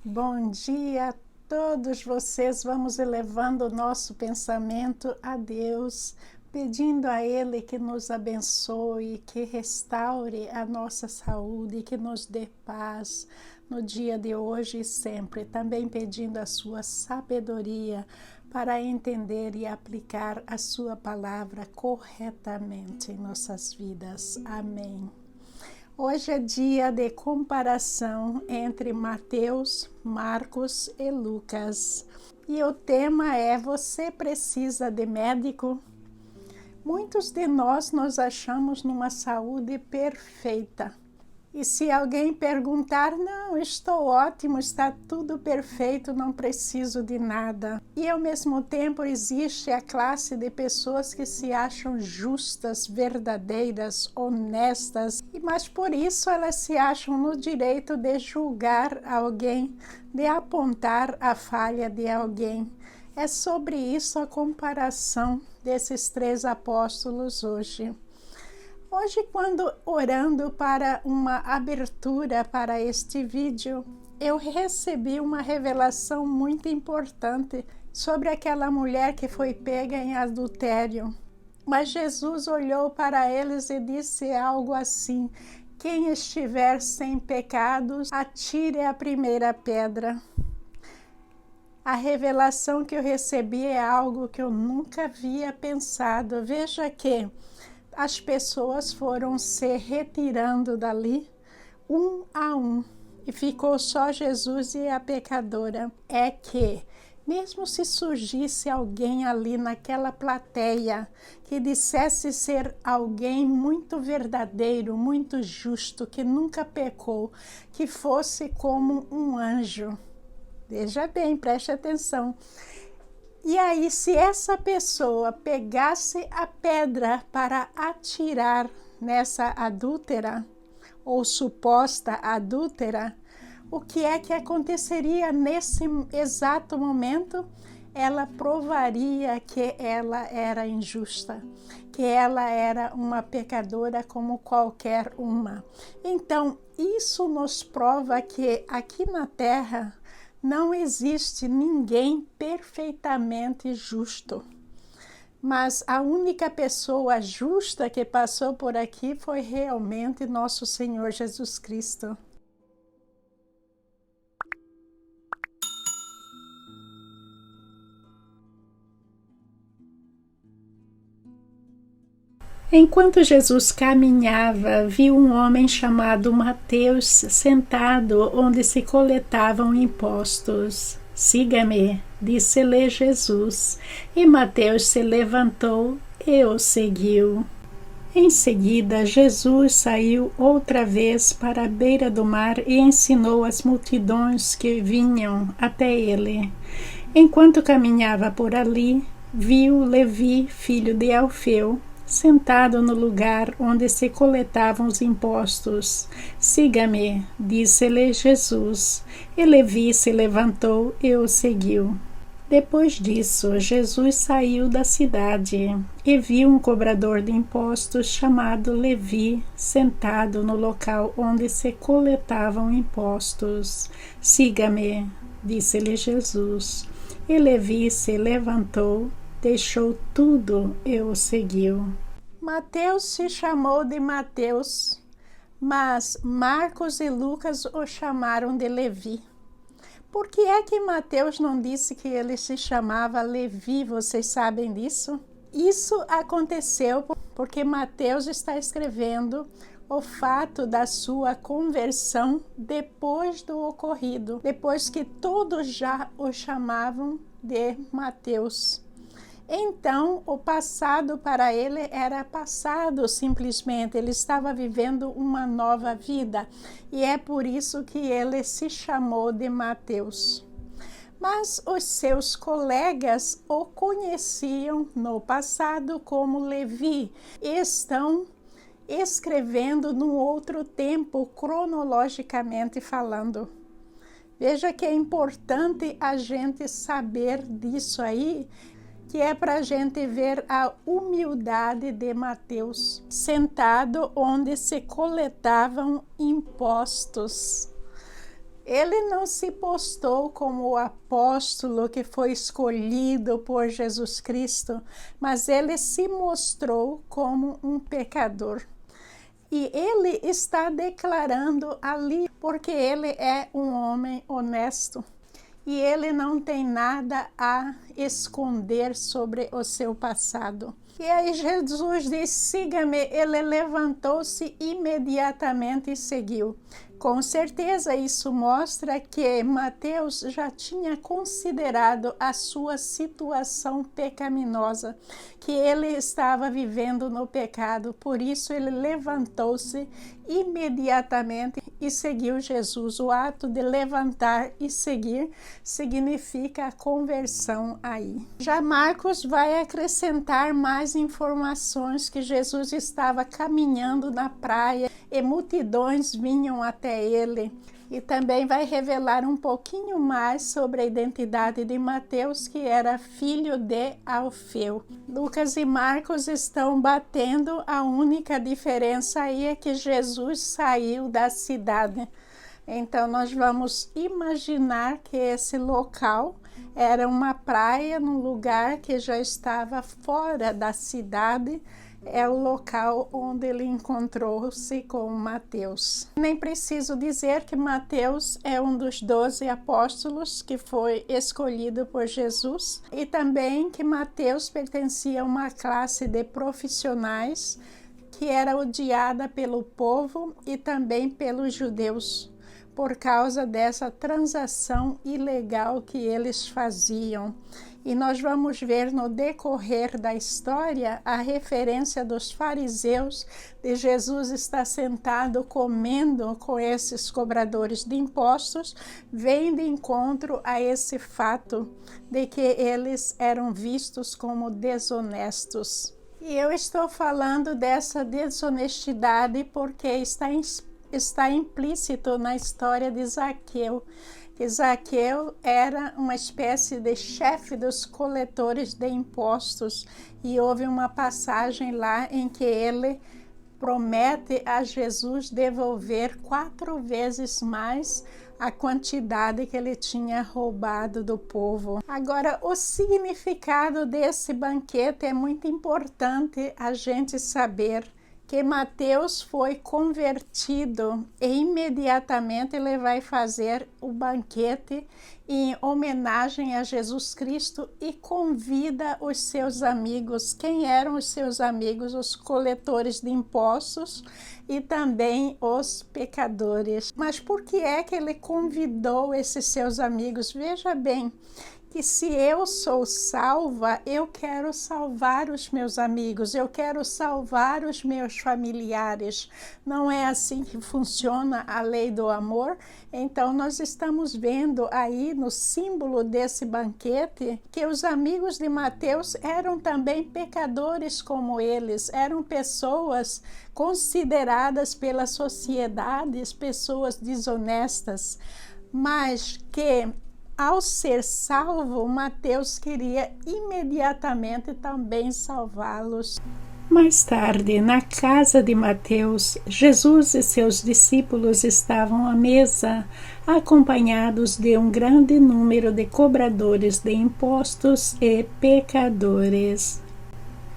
Bom dia a todos vocês. Vamos elevando o nosso pensamento a Deus, pedindo a Ele que nos abençoe, que restaure a nossa saúde, que nos dê paz no dia de hoje e sempre. Também pedindo a sua sabedoria para entender e aplicar a sua palavra corretamente em nossas vidas. Amém. Hoje é dia de comparação entre Mateus, Marcos e Lucas. E o tema é: você precisa de médico? Muitos de nós nos achamos numa saúde perfeita. E se alguém perguntar, não, estou ótimo, está tudo perfeito, não preciso de nada. E ao mesmo tempo existe a classe de pessoas que se acham justas, verdadeiras, honestas, mas por isso elas se acham no direito de julgar alguém, de apontar a falha de alguém. É sobre isso a comparação desses três apóstolos hoje. Hoje, quando orando para uma abertura para este vídeo, eu recebi uma revelação muito importante sobre aquela mulher que foi pega em adultério. Mas Jesus olhou para eles e disse algo assim: quem estiver sem pecados, atire a primeira pedra. A revelação que eu recebi é algo que eu nunca havia pensado. Veja que as pessoas foram se retirando dali, um a um, e ficou só Jesus e a pecadora. É que, mesmo se surgisse alguém ali naquela plateia que dissesse ser alguém muito verdadeiro, muito justo, que nunca pecou, que fosse como um anjo, veja bem, preste atenção. E aí, se essa pessoa pegasse a pedra para atirar nessa adúltera, ou suposta adúltera, o que é que aconteceria nesse exato momento? Ela provaria que ela era injusta, que ela era uma pecadora como qualquer uma. Então, isso nos prova que aqui na Terra não existe ninguém perfeitamente justo. Mas a única pessoa justa que passou por aqui foi realmente nosso Senhor Jesus Cristo. Enquanto Jesus caminhava, viu um homem chamado Mateus sentado onde se coletavam impostos. Siga-me, disse-lhe Jesus. E Mateus se levantou e o seguiu. Em seguida, Jesus saiu outra vez para a beira do mar e ensinou as multidões que vinham até ele. Enquanto caminhava por ali, viu Levi, filho de Alfeu, sentado no lugar onde se coletavam os impostos. Siga-me, disse-lhe Jesus. E Levi se levantou e o seguiu. Depois disso, Jesus saiu da cidade e viu um cobrador de impostos chamado Levi sentado no local onde se coletavam impostos. Siga-me, disse-lhe Jesus. E Levi se levantou, deixou tudo e o seguiu. Mateus se chamou de Mateus, mas Marcos e Lucas o chamaram de Levi. Por que é que Mateus não disse que ele se chamava Levi? Vocês sabem disso? Isso aconteceu porque Mateus está escrevendo o fato da sua conversão depois do ocorrido, depois que todos já o chamavam de Mateus. Então, o passado para ele era passado simplesmente, ele estava vivendo uma nova vida e é por isso que ele se chamou de Mateus. Mas os seus colegas o conheciam no passado como Levi e estão escrevendo num outro tempo, cronologicamente falando. Veja que é importante a gente saber disso aí, que é para a gente ver a humildade de Mateus, sentado onde se coletavam impostos. Ele não se postou como o apóstolo que foi escolhido por Jesus Cristo, mas ele se mostrou como um pecador. E ele está declarando ali, porque ele é um homem honesto. E ele não tem nada a esconder sobre o seu passado. E aí Jesus diz, siga-me. Ele levantou-se imediatamente e seguiu. Com certeza isso mostra que Mateus já tinha considerado a sua situação pecaminosa, que ele estava vivendo no pecado, por isso ele levantou-se imediatamente e seguiu Jesus. O ato de levantar e seguir significa a conversão aí. Já Marcos vai acrescentar mais informações que Jesus estava caminhando na praia e multidões vinham até ele. E também vai revelar um pouquinho mais sobre a identidade de Mateus, que era filho de Alfeu. Lucas e Marcos estão batendo, a única diferença aí é que Jesus saiu da cidade. Então nós vamos imaginar que esse local era uma praia, num lugar que já estava fora da cidade. É o local onde ele encontrou-se com Mateus. Nem preciso dizer que Mateus é um dos 12 apóstolos que foi escolhido por Jesus, e também que Mateus pertencia a uma classe de profissionais que era odiada pelo povo e também pelos judeus, por causa dessa transação ilegal que eles faziam. E nós vamos ver no decorrer da história a referência dos fariseus, de Jesus estar sentado comendo com esses cobradores de impostos, vem de encontro a esse fato de que eles eram vistos como desonestos. E eu estou falando dessa desonestidade porque está implícito na história de Zaqueu. Que Zaqueu era uma espécie de chefe dos coletores de impostos, e houve uma passagem lá em que ele promete a Jesus devolver 4 vezes mais a quantidade que ele tinha roubado do povo. Agora, o significado desse banquete é muito importante a gente saber. Que Mateus foi convertido e imediatamente ele vai fazer o banquete em homenagem a Jesus Cristo e convida os seus amigos. Quem eram os seus amigos? Os coletores de impostos e também os pecadores. Mas por que é que ele convidou esses seus amigos? Veja bem, que se eu sou salva, eu quero salvar os meus amigos, eu quero salvar os meus familiares. Não é assim que funciona a lei do amor? Então nós estamos vendo aí no símbolo desse banquete que os amigos de Mateus eram também pecadores como eles, eram pessoas consideradas pela sociedade pessoas desonestas, mas que ao ser salvo, Mateus queria imediatamente também salvá-los. Mais tarde, na casa de Mateus, Jesus e seus discípulos estavam à mesa, acompanhados de um grande número de cobradores de impostos e pecadores.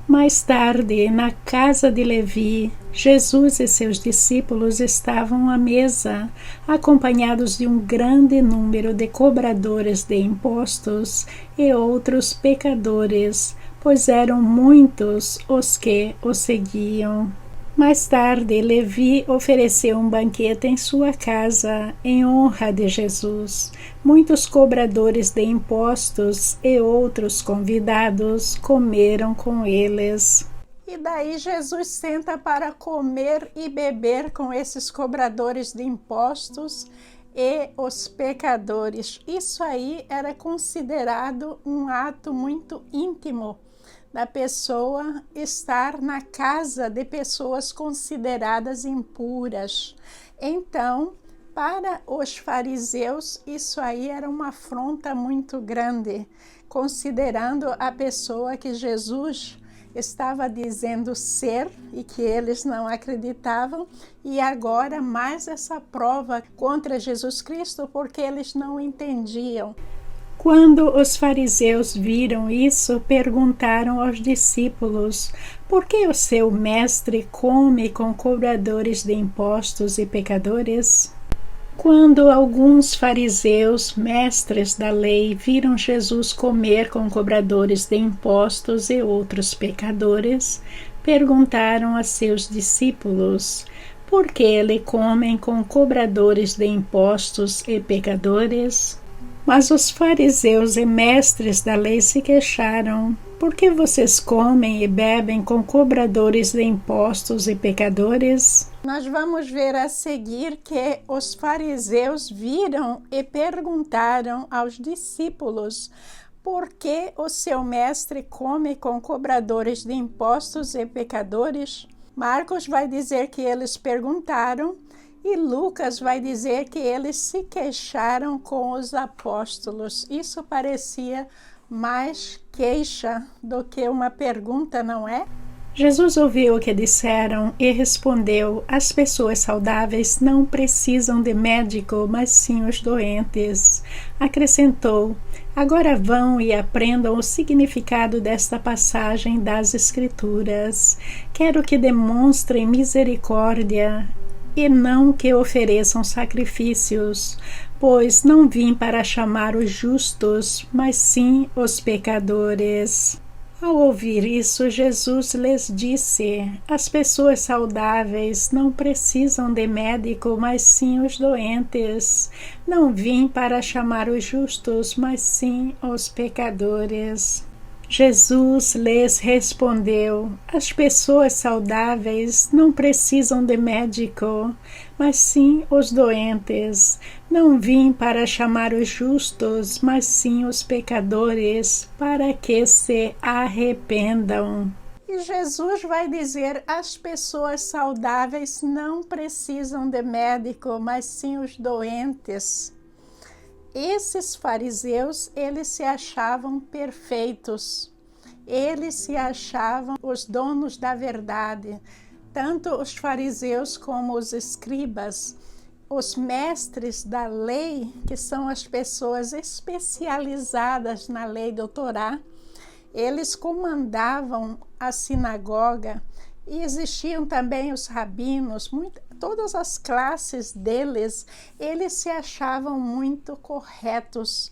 Mais tarde, na casa de Levi, Jesus e seus discípulos estavam à mesa, acompanhados de um grande número de cobradores de impostos e outros pecadores, pois eram muitos os que o seguiam. Mais tarde, Levi ofereceu um banquete em sua casa, em honra de Jesus. Muitos cobradores de impostos e outros convidados comeram com eles. E daí Jesus senta para comer e beber com esses cobradores de impostos e os pecadores. Isso aí era considerado um ato muito íntimo da pessoa estar na casa de pessoas consideradas impuras. Então, para os fariseus, isso aí era uma afronta muito grande, considerando a pessoa que Jesus estava dizendo ser e que eles não acreditavam, e agora mais essa prova contra Jesus Cristo porque eles não entendiam. Quando os fariseus viram isso, perguntaram aos discípulos: por que o seu mestre come com cobradores de impostos e pecadores? Quando alguns fariseus, mestres da lei, viram Jesus comer com cobradores de impostos e outros pecadores, perguntaram a seus discípulos: por que ele comem com cobradores de impostos e pecadores? Mas os fariseus e mestres da lei se queixaram: por que vocês comem e bebem com cobradores de impostos e pecadores? Nós vamos ver a seguir que os fariseus viram e perguntaram aos discípulos: por que o seu mestre come com cobradores de impostos e pecadores? Marcos vai dizer que eles perguntaram, e Lucas vai dizer que eles se queixaram com os apóstolos. Isso parecia mais queixa do que uma pergunta, não é? Jesus ouviu o que disseram e respondeu: as pessoas saudáveis não precisam de médico, mas sim os doentes. Acrescentou: agora vão e aprendam o significado desta passagem das Escrituras. Quero que demonstrem misericórdia e não que ofereçam sacrifícios, pois não vim para chamar os justos, mas sim os pecadores. Ao ouvir isso, Jesus lhes disse: as pessoas saudáveis não precisam de médico, mas sim os doentes. Não vim para chamar os justos, mas sim os pecadores. Jesus lhes respondeu: as pessoas saudáveis não precisam de médico, mas sim os doentes. Não vim para chamar os justos, mas sim os pecadores, para que se arrependam. E Jesus vai dizer: as pessoas saudáveis não precisam de médico, mas sim os doentes. Esses fariseus, eles se achavam perfeitos, eles se achavam os donos da verdade, tanto os fariseus como os escribas, os mestres da lei, que são as pessoas especializadas na lei do Torá. Eles comandavam a sinagoga e existiam também os rabinos, todas as classes deles, eles se achavam muito corretos,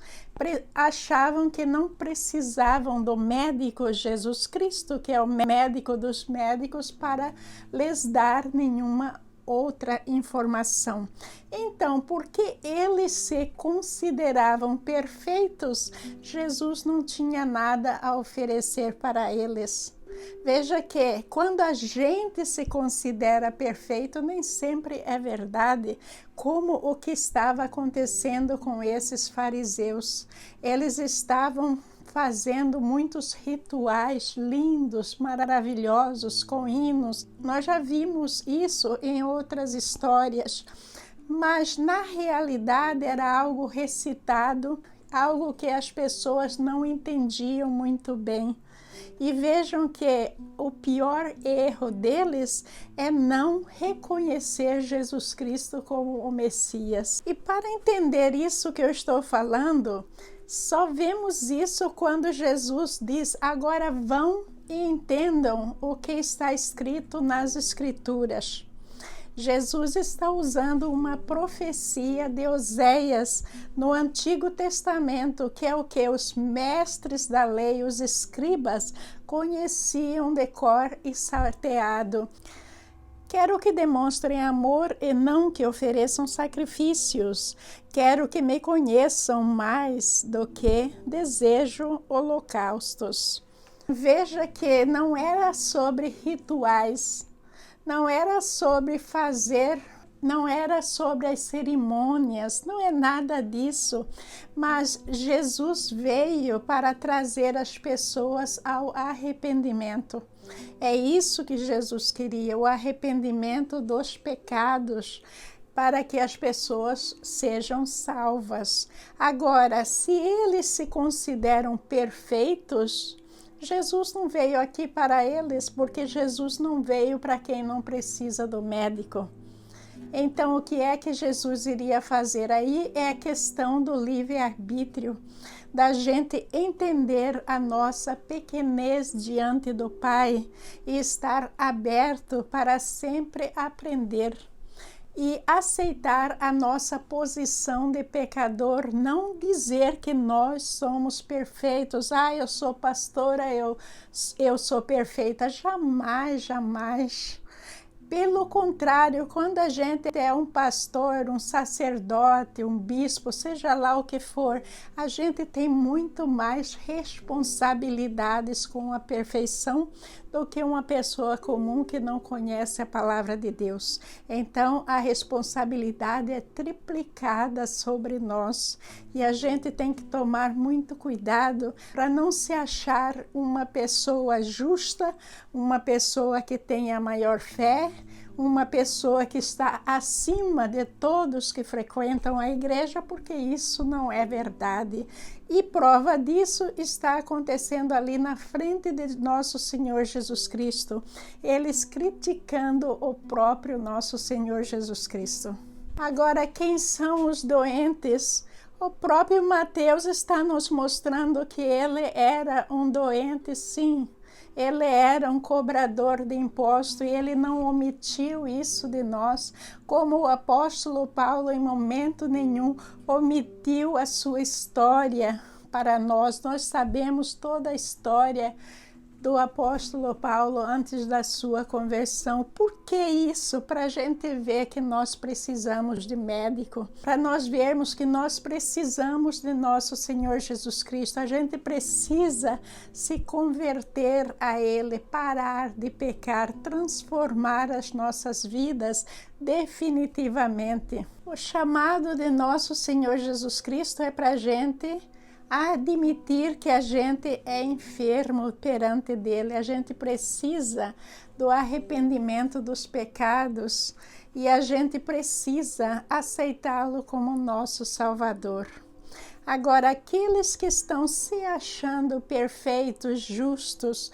achavam que não precisavam do médico Jesus Cristo, que é o médico dos médicos, para lhes dar nenhuma outra informação. Então, porque eles se consideravam perfeitos, Jesus não tinha nada a oferecer para eles. Veja que quando a gente se considera perfeito, nem sempre é verdade, como o que estava acontecendo com esses fariseus. Eles estavam fazendo muitos rituais lindos, maravilhosos, com hinos. Nós já vimos isso em outras histórias, mas na realidade era algo recitado, algo que as pessoas não entendiam muito bem. E vejam que o pior erro deles é não reconhecer Jesus Cristo como o Messias. E para entender isso que eu estou falando, só vemos isso quando Jesus diz: agora vão e entendam o que está escrito nas Escrituras. Jesus está usando uma profecia de Oséias no Antigo Testamento, que é o que os mestres da lei, os escribas, conheciam de cor e salteado. Quero que demonstrem amor e não que ofereçam sacrifícios. Quero que me conheçam mais do que desejo holocaustos. Veja que não era sobre rituais, não era sobre fazer, não era sobre as cerimônias, não é nada disso, mas Jesus veio para trazer as pessoas ao arrependimento. É isso que Jesus queria, o arrependimento dos pecados, para que as pessoas sejam salvas. Agora, se eles se consideram perfeitos, Jesus não veio aqui para eles, porque Jesus não veio para quem não precisa do médico. Então, o que é que Jesus iria fazer? Aí é a questão do livre-arbítrio, da gente entender a nossa pequenez diante do Pai e estar aberto para sempre aprender e aceitar a nossa posição de pecador, não dizer que nós somos perfeitos. Eu sou pastora, eu sou perfeita. Jamais, jamais. Pelo contrário, quando a gente é um pastor, um sacerdote, um bispo, seja lá o que for, a gente tem muito mais responsabilidades com a perfeição do que uma pessoa comum que não conhece a palavra de Deus. Então, a responsabilidade é triplicada sobre nós e a gente tem que tomar muito cuidado para não se achar uma pessoa justa, uma pessoa que tenha maior fé, uma pessoa que está acima de todos que frequentam a igreja, porque isso não é verdade. E prova disso está acontecendo ali na frente de nosso Senhor Jesus Cristo, eles criticando o próprio nosso Senhor Jesus Cristo. Agora, quem são os doentes? O próprio Mateus está nos mostrando que ele era um doente, sim. Ele era um cobrador de imposto e ele não omitiu isso de nós, como o apóstolo Paulo em momento nenhum omitiu a sua história para nós. Nós sabemos toda a história do apóstolo Paulo antes da sua conversão. Por que isso? Para a gente ver que nós precisamos de médico, para nós vermos que nós precisamos de nosso Senhor Jesus Cristo. A gente precisa se converter a Ele, parar de pecar, transformar as nossas vidas definitivamente. O chamado de nosso Senhor Jesus Cristo é para a gente admitir que a gente é enfermo perante dele, a gente precisa do arrependimento dos pecados e a gente precisa aceitá-lo como nosso Salvador. Agora, aqueles que estão se achando perfeitos, justos,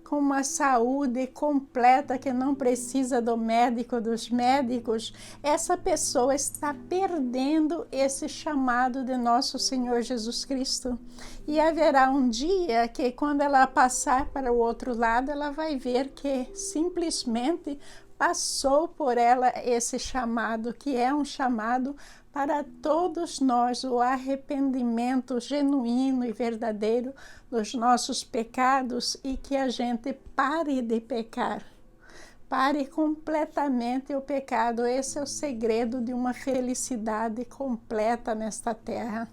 com uma saúde completa que não precisa do médico, dos médicos, essa pessoa está perdendo esse chamado de nosso Senhor Jesus Cristo. E haverá um dia que, quando ela passar para o outro lado, ela vai ver que simplesmente passou por ela esse chamado, que é um chamado para todos nós, o arrependimento genuíno e verdadeiro dos nossos pecados e que a gente pare de pecar. Pare completamente o pecado. Esse é o segredo de uma felicidade completa nesta terra.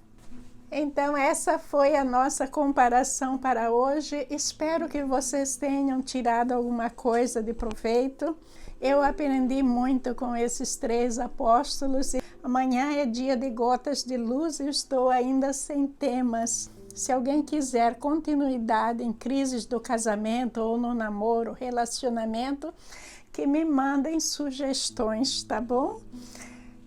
Então, essa foi a nossa comparação para hoje. Espero que vocês tenham tirado alguma coisa de proveito. Eu aprendi muito com esses 3 apóstolos. Amanhã é dia de gotas de luz e estou ainda sem temas. Se alguém quiser continuidade em crises do casamento ou no namoro, relacionamento, que me mandem sugestões, tá bom?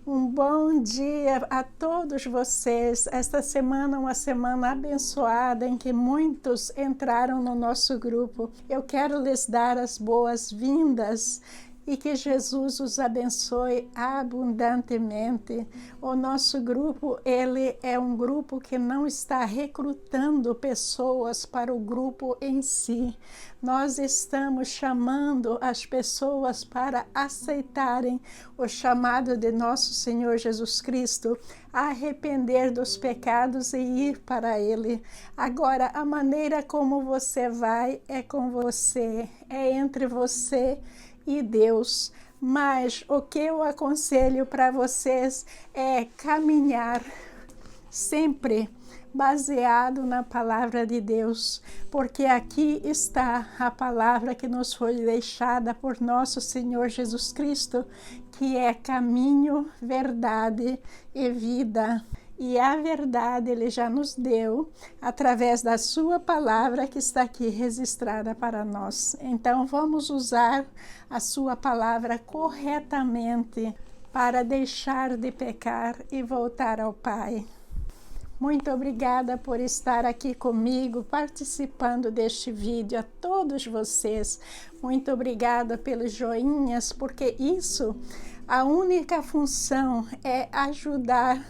Um bom dia a todos vocês. Esta semana é uma semana abençoada em que muitos entraram no nosso grupo. Eu quero lhes dar as boas-vindas e que Jesus os abençoe abundantemente. O nosso grupo, ele é um grupo que não está recrutando pessoas para o grupo em si. Nós estamos chamando as pessoas para aceitarem o chamado de nosso Senhor Jesus Cristo, a arrepender dos pecados e ir para Ele. Agora, a maneira como você vai é com você, é entre você e Deus, mas o que eu aconselho para vocês é caminhar sempre baseado na palavra de Deus, porque aqui está a palavra que nos foi deixada por nosso Senhor Jesus Cristo, que é caminho, verdade e vida. E a verdade Ele já nos deu através da sua palavra que está aqui registrada para nós. Então vamos usar a sua palavra corretamente para deixar de pecar e voltar ao Pai. Muito obrigada por estar aqui comigo, participando deste vídeo. A todos vocês, muito obrigada pelos joinhas, porque isso, a única função é ajudar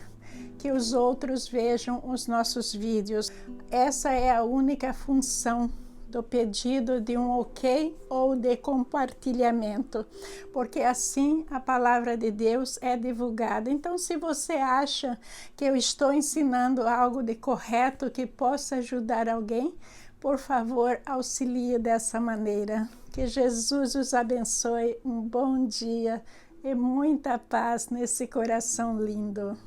que os outros vejam os nossos vídeos. Essa é a única função do pedido de um ok ou de compartilhamento, porque assim a palavra de Deus é divulgada. Então, se você acha que eu estou ensinando algo de correto que possa ajudar alguém, por favor, auxilie dessa maneira. Que Jesus os abençoe. Um bom dia e muita paz nesse coração lindo.